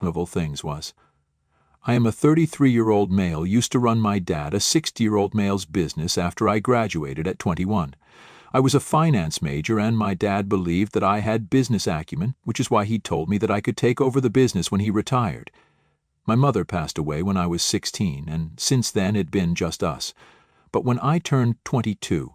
abominable things was. I am a 33-year-old male, used to run my dad, a 60-year-old male's business after I graduated at 21. I was a finance major, and my dad believed that I had business acumen, which is why he told me that I could take over the business when he retired. My mother passed away when I was 16, and since then it'd been just us. But when I turned 22,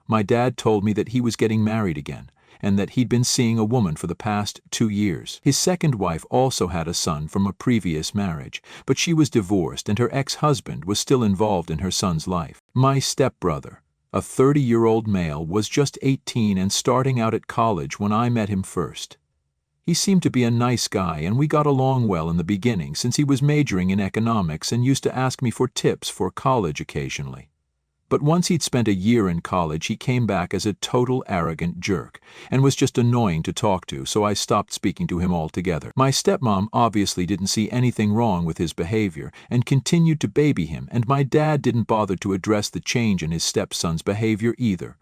my dad told me that he was getting married again, and that he'd been seeing a woman for the past 2 years. His second wife also had a son from a previous marriage, but she was divorced and her ex-husband was still involved in her son's life. My stepbrother, a 30-year-old male, was just 18 and starting out at college when I met him first. He seemed to be a nice guy, and we got along well in the beginning since he was majoring in economics and used to ask me for tips for college occasionally. But once he'd spent a year in college, he came back as a total arrogant jerk and was just annoying to talk to, so I stopped speaking to him altogether. My stepmom obviously didn't see anything wrong with his behavior and continued to baby him, and my dad didn't bother to address the change in his stepson's behavior either.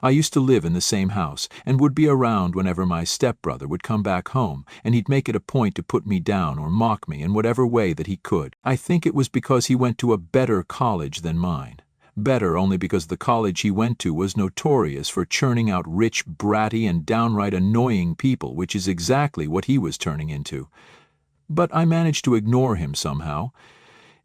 I used to live in the same house and would be around whenever my stepbrother would come back home, and he'd make it a point to put me down or mock me in whatever way that he could. I think it was because he went to a better college than mine. Better only because the college he went to was notorious for churning out rich, bratty, and downright annoying people, which is exactly what he was turning into. But I managed to ignore him somehow,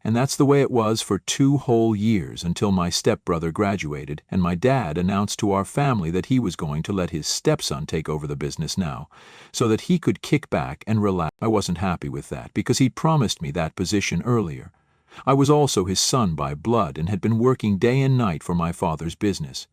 and that's the way it was for 2 whole years until my stepbrother graduated and my dad announced to our family that he was going to let his stepson take over the business now, so that he could kick back and relax. I wasn't happy with that because he'd promised me that position earlier. I was also his son by blood and had been working day and night for my father's business.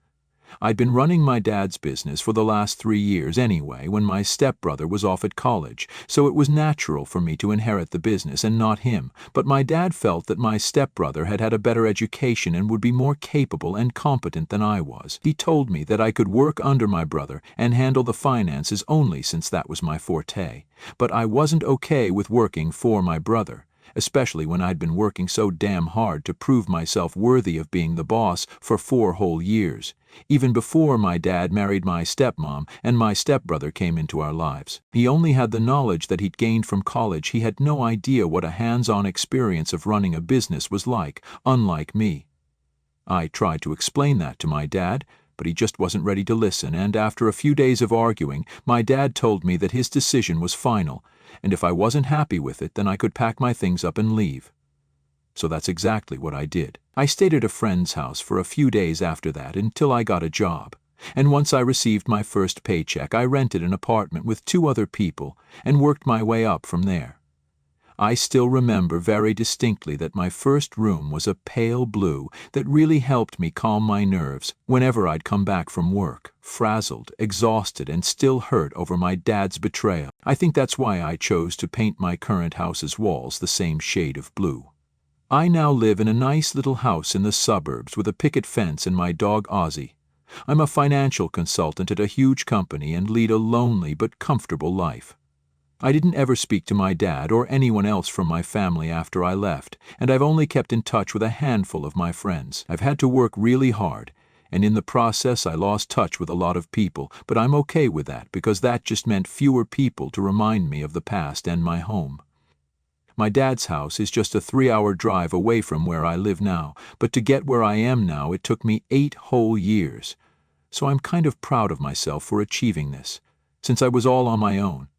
I'd been running my dad's business for the last 3 years anyway when my stepbrother was off at college, so it was natural for me to inherit the business and not him, but my dad felt that my stepbrother had had a better education and would be more capable and competent than I was. He told me that I could work under my brother and handle the finances only since that was my forte, but I wasn't okay with working for my brother, especially when I'd been working so damn hard to prove myself worthy of being the boss for 4 whole years, even before my dad married my stepmom and my stepbrother came into our lives. He only had the knowledge that he'd gained from college. He had no idea what a hands-on experience of running a business was like, unlike me. I tried to explain that to my dad, but he just wasn't ready to listen, and after a few days of arguing, my dad told me that his decision was final, and if I wasn't happy with it, then I could pack my things up and leave. So that's exactly what I did. I stayed at a friend's house for a few days after that until I got a job, and once I received my first paycheck, I rented an apartment with 2 other people and worked my way up from there. I still remember very distinctly that my first room was a pale blue that really helped me calm my nerves whenever I'd come back from work, frazzled, exhausted, and still hurt over my dad's betrayal. I think that's why I chose to paint my current house's walls the same shade of blue. I now live in a nice little house in the suburbs with a picket fence and my dog Ozzy. I'm a financial consultant at a huge company and lead a lonely but comfortable life. I didn't ever speak to my dad or anyone else from my family after I left, and I've only kept in touch with a handful of my friends. I've had to work really hard, and in the process I lost touch with a lot of people, but I'm okay with that because that just meant fewer people to remind me of the past and my home. My dad's house is just a 3-hour drive away from where I live now, but to get where I am now it took me 8 whole years. So I'm kind of proud of myself for achieving this, since I was all on my own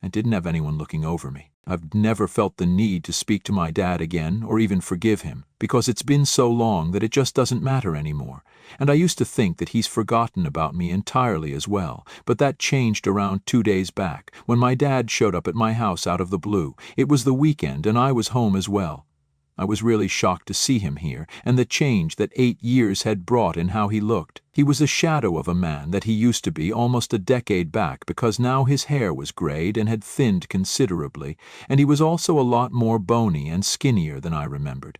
and didn't have anyone looking over me. I've never felt the need to speak to my dad again or even forgive him, because it's been so long that it just doesn't matter anymore, and I used to think that he's forgotten about me entirely as well, but that changed around 2 days back, when my dad showed up at my house out of the blue. It was the weekend and I was home as well. I was really shocked to see him here, and the change that 8 years had brought in how he looked. He was a shadow of a man that he used to be almost a decade back, because now his hair was grayed and had thinned considerably, and he was also a lot more bony and skinnier than I remembered.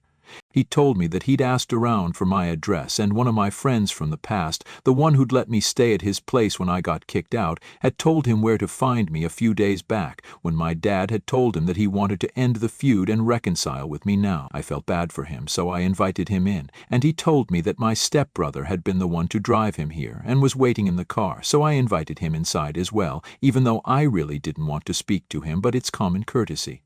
He told me that he'd asked around for my address, and one of my friends from the past, the one who'd let me stay at his place when I got kicked out, had told him where to find me a few days back, when my dad had told him that he wanted to end the feud and reconcile with me now. I felt bad for him, so I invited him in, and he told me that my stepbrother had been the one to drive him here and was waiting in the car, so I invited him inside as well, even though I really didn't want to speak to him, but it's common courtesy.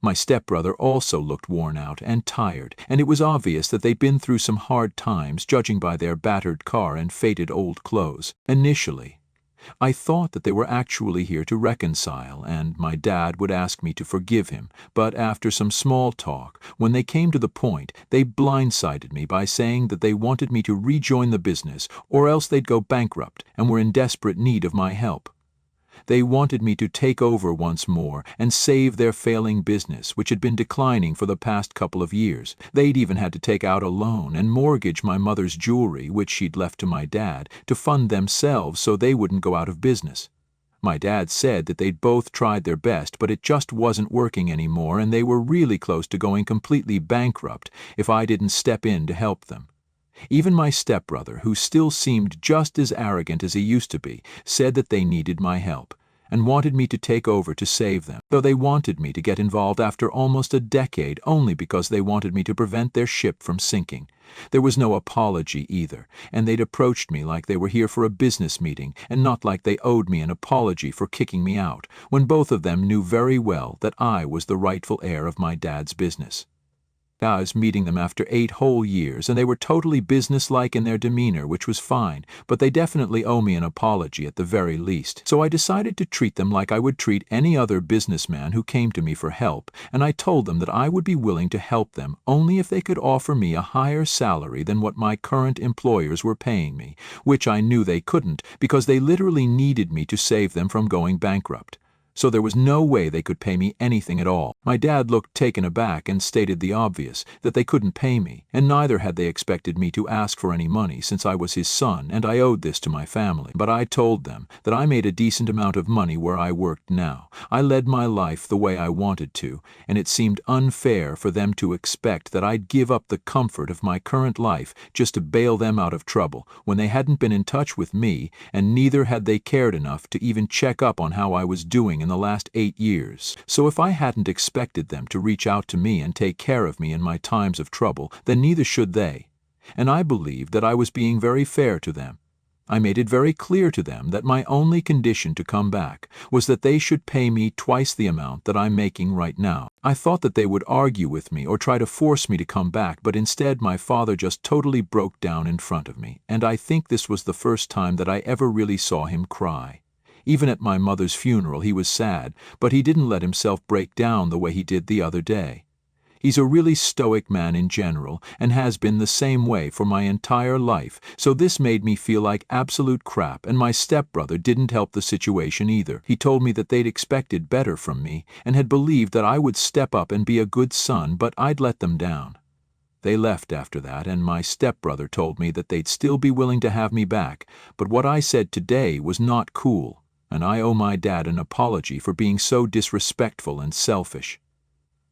My stepbrother also looked worn out and tired, and it was obvious that they'd been through some hard times, judging by their battered car and faded old clothes. Initially, I thought that they were actually here to reconcile, and my dad would ask me to forgive him, but after some small talk, when they came to the point, they blindsided me by saying that they wanted me to rejoin the business, or else they'd go bankrupt and were in desperate need of my help. They wanted me to take over once more and save their failing business, which had been declining for the past couple of years. They'd even had to take out a loan and mortgage my mother's jewelry, which she'd left to my dad, to fund themselves so they wouldn't go out of business. My dad said that they'd both tried their best, but it just wasn't working anymore, and they were really close to going completely bankrupt if I didn't step in to help them. Even my stepbrother, who still seemed just as arrogant as he used to be, said that they needed my help and wanted me to take over to save them, though they wanted me to get involved after almost a decade only because they wanted me to prevent their ship from sinking. There was no apology either, and they'd approached me like they were here for a business meeting and not like they owed me an apology for kicking me out, when both of them knew very well that I was the rightful heir of my dad's business. I was meeting them after 8 whole years, and they were totally businesslike in their demeanor, which was fine, but they definitely owe me an apology at the very least. So I decided to treat them like I would treat any other businessman who came to me for help, and I told them that I would be willing to help them only if they could offer me a higher salary than what my current employers were paying me, which I knew they couldn't because they literally needed me to save them from going bankrupt. So there was no way they could pay me anything at all. My dad looked taken aback and stated the obvious, that they couldn't pay me, and neither had they expected me to ask for any money since I was his son and I owed this to my family. But I told them that I made a decent amount of money where I worked now. I led my life the way I wanted to, and it seemed unfair for them to expect that I'd give up the comfort of my current life just to bail them out of trouble when they hadn't been in touch with me, and neither had they cared enough to even check up on how I was doing in the last 8 years. So if I hadn't expected them to reach out to me and take care of me in my times of trouble, then neither should they. And I believed that I was being very fair to them. I made it very clear to them that my only condition to come back was that they should pay me twice the amount that I'm making right now. I thought that they would argue with me or try to force me to come back, but instead my father just totally broke down in front of me, and I think this was the first time that I ever really saw him cry. Even at my mother's funeral he was sad, but he didn't let himself break down the way he did the other day. He's a really stoic man in general, and has been the same way for my entire life, so this made me feel like absolute crap, and my stepbrother didn't help the situation either. He told me that they'd expected better from me, and had believed that I would step up and be a good son, but I'd let them down. They left after that, and my stepbrother told me that they'd still be willing to have me back, but what I said today was not cool, and I owe my dad an apology for being so disrespectful and selfish.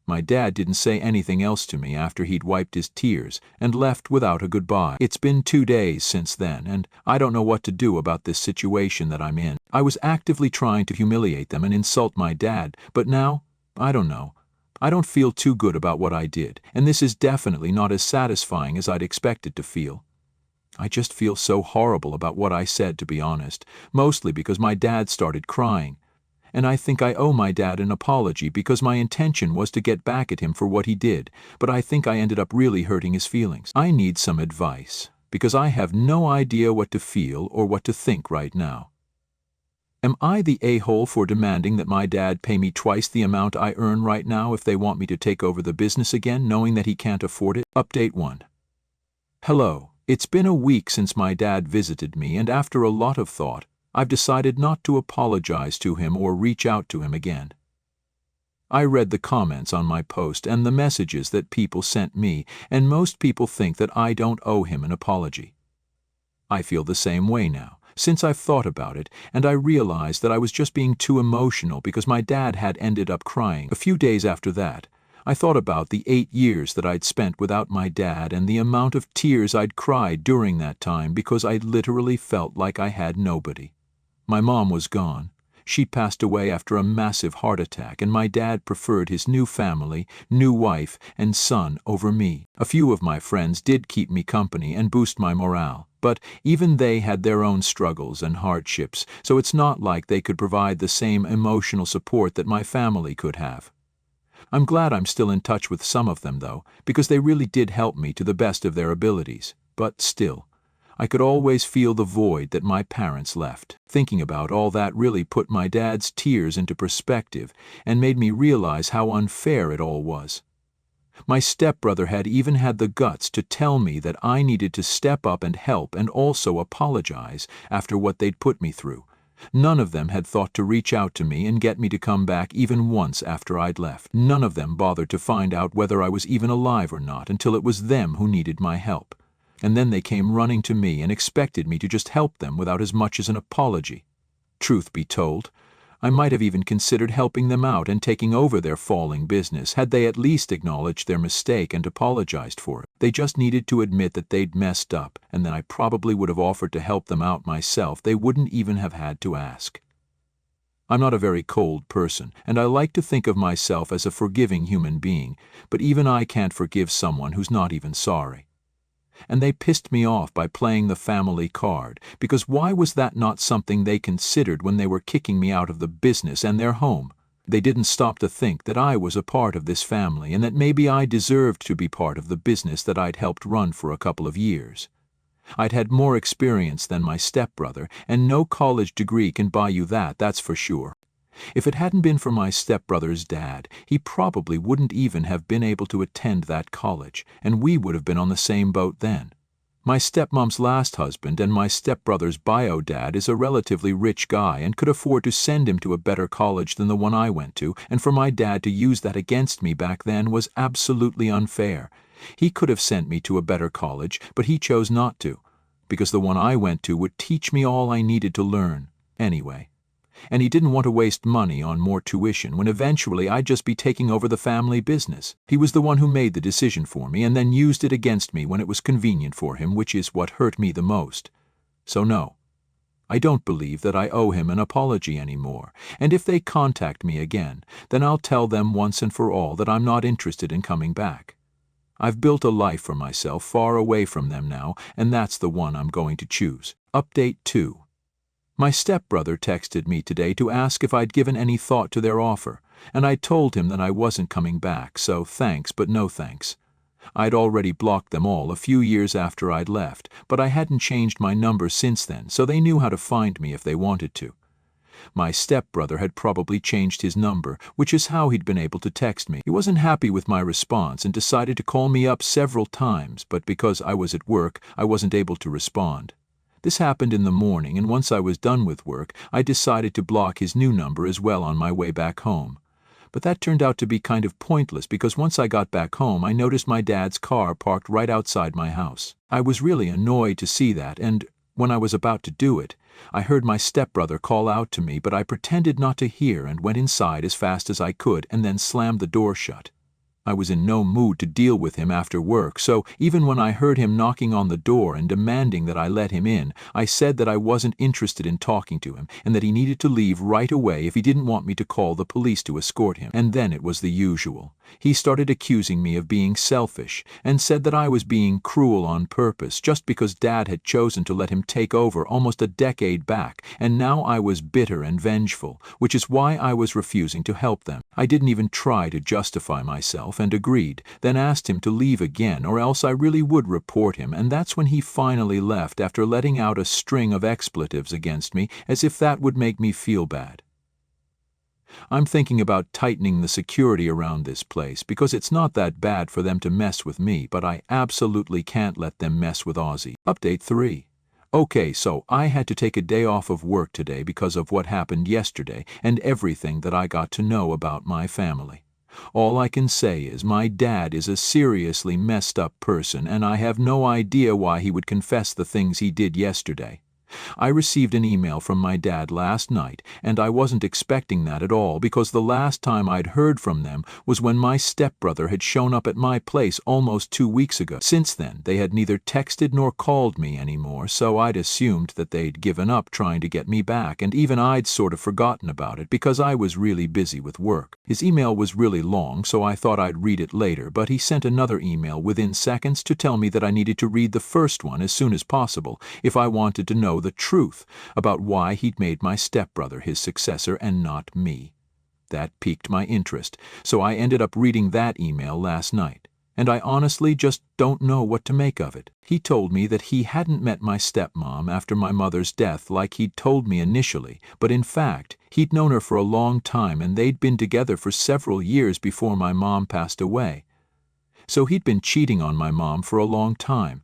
My dad didn't say anything else to me after he'd wiped his tears and left without a goodbye. It's been 2 days since then, and I don't know what to do about this situation that I'm in. I was actively trying to humiliate them and insult my dad, but now, I don't know. I don't feel too good about what I did, and this is definitely not as satisfying as I'd expected to feel. I just feel so horrible about what I said, to be honest, mostly because my dad started crying. And I think I owe my dad an apology because my intention was to get back at him for what he did, but I think I ended up really hurting his feelings. I need some advice, because I have no idea what to feel or what to think right now. Am I the a-hole for demanding that my dad pay me twice the amount I earn right now if they want me to take over the business again, knowing that he can't afford it? Update 1. Hello. It's been a week since my dad visited me, and after a lot of thought, I've decided not to apologize to him or reach out to him again. I read the comments on my post and the messages that people sent me, and most people think that I don't owe him an apology. I feel the same way now, since I've thought about it, and I realized that I was just being too emotional because my dad had ended up crying. A few days after that, I thought about the 8 years that I'd spent without my dad and the amount of tears I'd cried during that time because I literally felt like I had nobody. My mom was gone. She passed away after a massive heart attack, and my dad preferred his new family, new wife, and son over me. A few of my friends did keep me company and boost my morale, but even they had their own struggles and hardships, so it's not like they could provide the same emotional support that my family could have. I'm glad I'm still in touch with some of them, though, because they really did help me to the best of their abilities. But still, I could always feel the void that my parents left. Thinking about all that really put my dad's tears into perspective and made me realize how unfair it all was. My stepbrother had even had the guts to tell me that I needed to step up and help and also apologize after what they'd put me through. None of them had thought to reach out to me and get me to come back even once after I'd left. None of them bothered to find out whether I was even alive or not until it was them who needed my help. And then they came running to me and expected me to just help them without as much as an apology. Truth be told, I might have even considered helping them out and taking over their falling business had they at least acknowledged their mistake and apologized for it. They just needed to admit that they'd messed up, and then I probably would have offered to help them out myself. They wouldn't even have had to ask. I'm not a very cold person, and I like to think of myself as a forgiving human being, but even I can't forgive someone who's not even sorry. And they pissed me off by playing the family card, because why was that not something they considered when they were kicking me out of the business and their home? They didn't stop to think that I was a part of this family and that maybe I deserved to be part of the business that I'd helped run for a couple of years. I'd had more experience than my stepbrother, and no college degree can buy you that, that's for sure. If it hadn't been for my stepbrother's dad, he probably wouldn't even have been able to attend that college, and we would have been on the same boat then. My stepmom's last husband and my stepbrother's bio dad is a relatively rich guy and could afford to send him to a better college than the one I went to, and for my dad to use that against me back then was absolutely unfair. He could have sent me to a better college, but he chose not to, because the one I went to would teach me all I needed to learn, anyway. And he didn't want to waste money on more tuition when eventually I'd just be taking over the family business. He was the one who made the decision for me and then used it against me when it was convenient for him, which is what hurt me the most. So no, I don't believe that I owe him an apology anymore, and if they contact me again, then I'll tell them once and for all that I'm not interested in coming back. I've built a life for myself far away from them now, and that's the one I'm going to choose. Update 2. My stepbrother texted me today to ask if I'd given any thought to their offer, and I told him that I wasn't coming back, so thanks but no thanks. I'd already blocked them all a few years after I'd left, but I hadn't changed my number since then, so they knew how to find me if they wanted to. My stepbrother had probably changed his number, which is how he'd been able to text me. He wasn't happy with my response and decided to call me up several times, but because I was at work, I wasn't able to respond. This happened in the morning, and once I was done with work, I decided to block his new number as well on my way back home. But that turned out to be kind of pointless because once I got back home, I noticed my dad's car parked right outside my house. I was really annoyed to see that, and when I was about to do it, I heard my stepbrother call out to me, but I pretended not to hear and went inside as fast as I could and then slammed the door shut. I was in no mood to deal with him after work, so even when I heard him knocking on the door and demanding that I let him in, I said that I wasn't interested in talking to him and that he needed to leave right away if he didn't want me to call the police to escort him. And then it was the usual. He started accusing me of being selfish and said that I was being cruel on purpose just because Dad had chosen to let him take over almost a decade back, and now I was bitter and vengeful, which is why I was refusing to help them. I didn't even try to justify myself and agreed, then asked him to leave again or else I really would report him, and that's when he finally left after letting out a string of expletives against me as if that would make me feel bad. I'm thinking about tightening the security around this place because it's not that bad for them to mess with me, but I absolutely can't let them mess with Ozzy. Update 3. Okay, so I had to take a day off of work today because of what happened yesterday and everything that I got to know about my family. All I can say is my dad is a seriously messed up person, and I have no idea why he would confess the things he did yesterday. I received an email from my dad last night, and I wasn't expecting that at all because the last time I'd heard from them was when my stepbrother had shown up at my place almost 2 weeks ago. Since then, they had neither texted nor called me anymore, so I'd assumed that they'd given up trying to get me back, and even I'd sort of forgotten about it because I was really busy with work. His email was really long, so I thought I'd read it later, but he sent another email within seconds to tell me that I needed to read the first one as soon as possible if I wanted to know the truth about why he'd made my stepbrother his successor and not me. That piqued my interest, so I ended up reading that email last night, and I honestly just don't know what to make of it. He told me that he hadn't met my stepmom after my mother's death like he'd told me initially, but in fact, he'd known her for a long time and they'd been together for several years before my mom passed away. So he'd been cheating on my mom for a long time.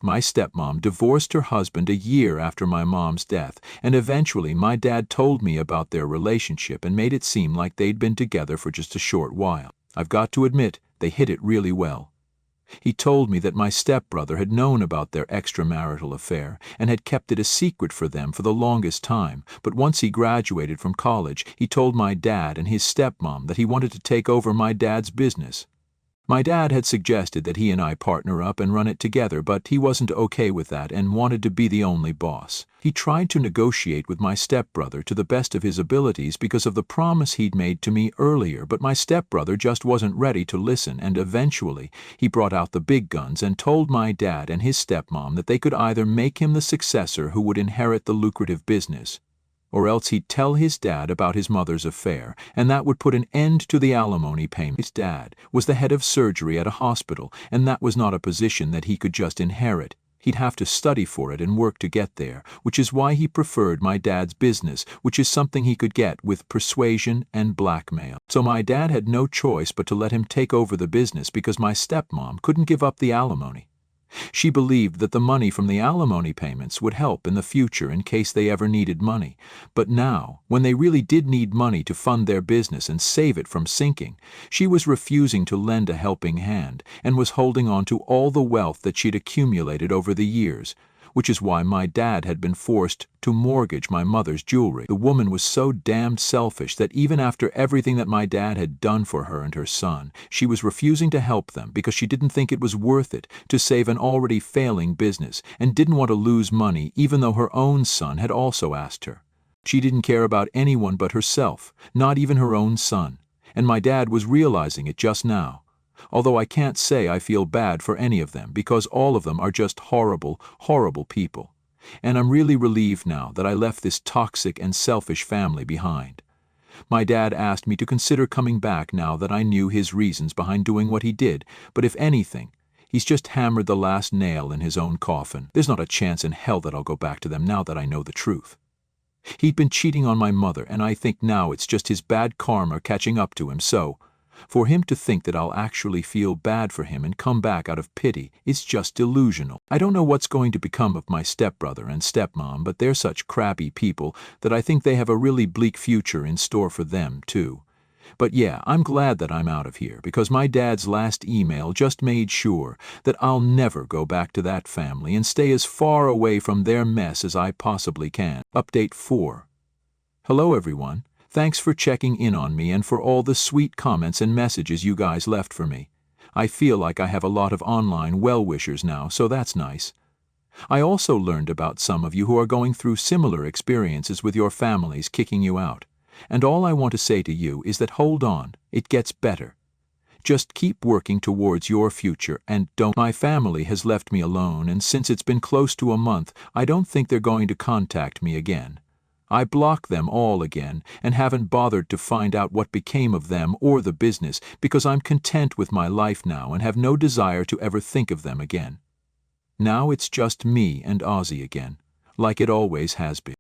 My stepmom divorced her husband a year after my mom's death, and eventually my dad told me about their relationship and made it seem like they'd been together for just a short while. I've got to admit, they hid it really well. He told me that my stepbrother had known about their extramarital affair and had kept it a secret for them for the longest time, but once he graduated from college, he told my dad and his stepmom that he wanted to take over my dad's business. My dad had suggested that he and I partner up and run it together, but he wasn't okay with that and wanted to be the only boss. He tried to negotiate with my stepbrother to the best of his abilities because of the promise he'd made to me earlier, but my stepbrother just wasn't ready to listen, and eventually he brought out the big guns and told my dad and his stepmom that they could either make him the successor who would inherit the lucrative business, or else he'd tell his dad about his mother's affair, and that would put an end to the alimony payment. His dad was the head of surgery at a hospital, and that was not a position that he could just inherit. He'd have to study for it and work to get there, which is why he preferred my dad's business, which is something he could get with persuasion and blackmail. So my dad had no choice but to let him take over the business because my stepmom couldn't give up the alimony. She believed that the money from the alimony payments would help in the future in case they ever needed money. But now, when they really did need money to fund their business and save it from sinking, she was refusing to lend a helping hand and was holding on to all the wealth that she'd accumulated over the years, which is why my dad had been forced to mortgage my mother's jewelry. The woman was so damned selfish that even after everything that my dad had done for her and her son, she was refusing to help them because she didn't think it was worth it to save an already failing business and didn't want to lose money even though her own son had also asked her. She didn't care about anyone but herself, not even her own son, and my dad was realizing it just now. Although I can't say I feel bad for any of them because all of them are just horrible, horrible people. And I'm really relieved now that I left this toxic and selfish family behind. My dad asked me to consider coming back now that I knew his reasons behind doing what he did, but if anything, he's just hammered the last nail in his own coffin. There's not a chance in hell that I'll go back to them now that I know the truth. He'd been cheating on my mother, and I think now it's just his bad karma catching up to him, so for him to think that I'll actually feel bad for him and come back out of pity is just delusional. I don't know what's going to become of my stepbrother and stepmom, but they're such crappy people that I think they have a really bleak future in store for them, too. But yeah, I'm glad that I'm out of here because my dad's last email just made sure that I'll never go back to that family and stay as far away from their mess as I possibly can. Update 4. Hello, everyone. Thanks for checking in on me and for all the sweet comments and messages you guys left for me. I feel like I have a lot of online well-wishers now, so that's nice. I also learned about some of you who are going through similar experiences with your families kicking you out. And all I want to say to you is that hold on, it gets better. Just keep working towards your future and don't. My family has left me alone, and since it's been close to a month, I don't think they're going to contact me again. I blocked them all again and haven't bothered to find out what became of them or the business because I'm content with my life now and have no desire to ever think of them again. Now it's just me and Ozzy again, like it always has been.